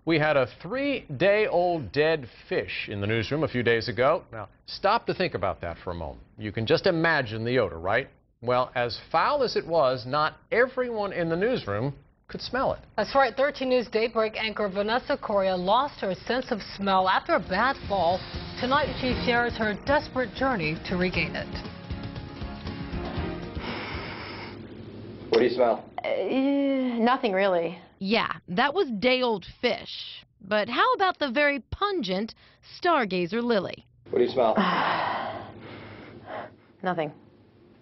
We had a 3-day-old dead fish in the newsroom a few days ago. Now, stop to think about that for a moment. You can just imagine the odor, right? Well, as foul as it was, not everyone in the newsroom could smell it. That's right. 13 News Daybreak anchor Vanessa Coria lost her sense of smell after a bad fall. Tonight, she shares her desperate journey to regain it. What do you smell? Nothing really. Yeah, that was day-old fish. But how about the very pungent stargazer lily? What do you smell? Nothing.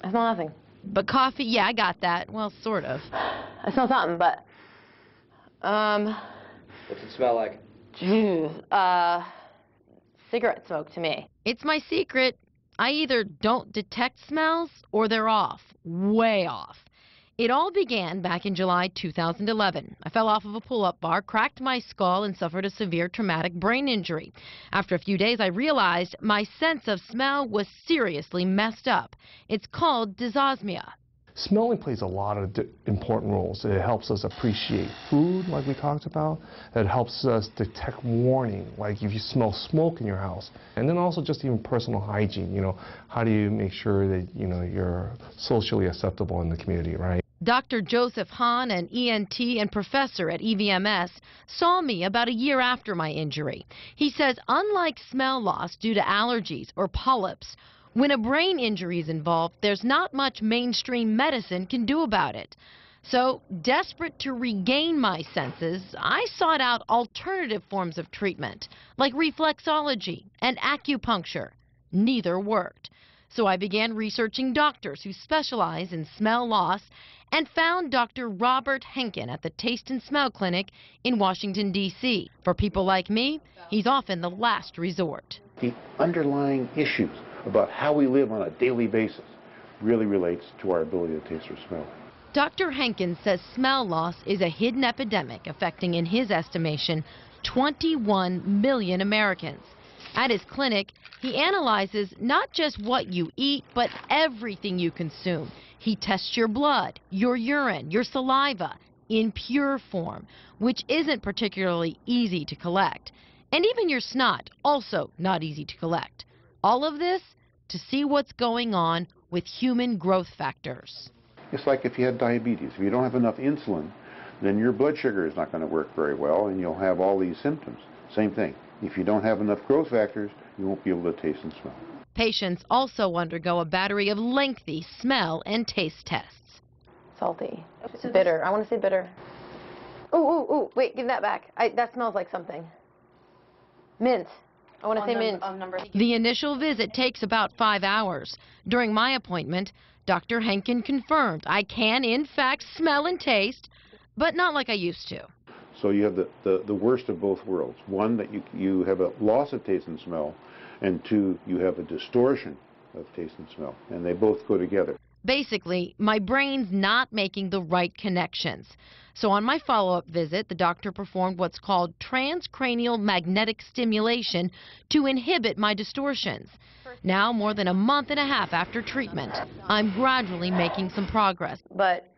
I smell nothing. But coffee, yeah, I got that. Well, sort of. I smell something, but What's it smell like? Cigarette smoke to me. It's my secret. I either don't detect smells or they're off, way off. It all began back in July 2011. I fell off of a pull-up bar, cracked my skull, and suffered a severe traumatic brain injury. After a few days, I realized my sense of smell was seriously messed up. It's called dysosmia. Smelling plays a lot of important roles. It helps us appreciate food, like we talked about. It helps us detect warning, like if you smell smoke in your house. And then also just even personal hygiene. How do you make sure that, you're socially acceptable in the community, right? Dr. Joseph Hahn, an ENT and professor at EVMS, saw me about a year after my injury. He says unlike smell loss due to allergies or polyps, when a brain injury is involved, there's not much mainstream medicine can do about it. So, desperate to regain my senses, I sought out alternative forms of treatment, like reflexology and acupuncture. Neither worked. So I began researching doctors who specialize in smell loss and found Dr. Robert Henkin at the Taste and Smell Clinic in Washington, D.C. For people like me, he's often the last resort. The underlying issues about how we live on a daily basis really relates to our ability to taste or smell. Dr. Henkin says smell loss is a hidden epidemic affecting, in his estimation, 21 million Americans. At his clinic, he analyzes not just what you eat, but everything you consume. He tests your blood, your urine, your saliva in pure form, which isn't particularly easy to collect. And even your snot, also not easy to collect. All of this to see what's going on with human growth factors. It's like if you had diabetes. If you don't have enough insulin, then your blood sugar is not going to work very well, and you'll have all these symptoms. Same thing. If you don't have enough growth factors, you won't be able to taste and smell. Patients also undergo a battery of lengthy smell and taste tests. Salty. Bitter. I want to say bitter. Ooh, wait, give that back. That smells like something. Mint. I want to say mint. The initial visit takes about 5 hours. During my appointment, Dr. Henkin confirmed I can, in fact, smell and taste, but not like I used to. So you have the worst of both worlds. One, that you have a loss of taste and smell, and two, you have a distortion of taste and smell, and they both go together. Basically, my brain's not making the right connections. So on my follow-up visit, the doctor performed what's called transcranial magnetic stimulation to inhibit my distortions. Now, more than a month and a half after treatment, I'm gradually making some progress. But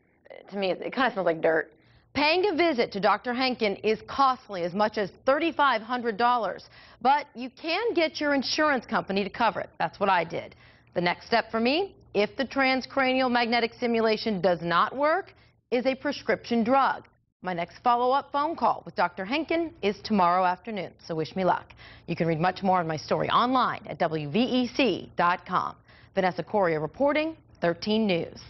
to me, it kind of smells like dirt. Paying a visit to Dr. Henkin is costly, as much as $3,500. But you can get your insurance company to cover it. That's what I did. The next step for me, if the transcranial magnetic stimulation does not work, is a prescription drug. My next follow-up phone call with Dr. Henkin is tomorrow afternoon, so wish me luck. You can read much more on my story online at WVEC.com. Vanessa Coria reporting, 13 News.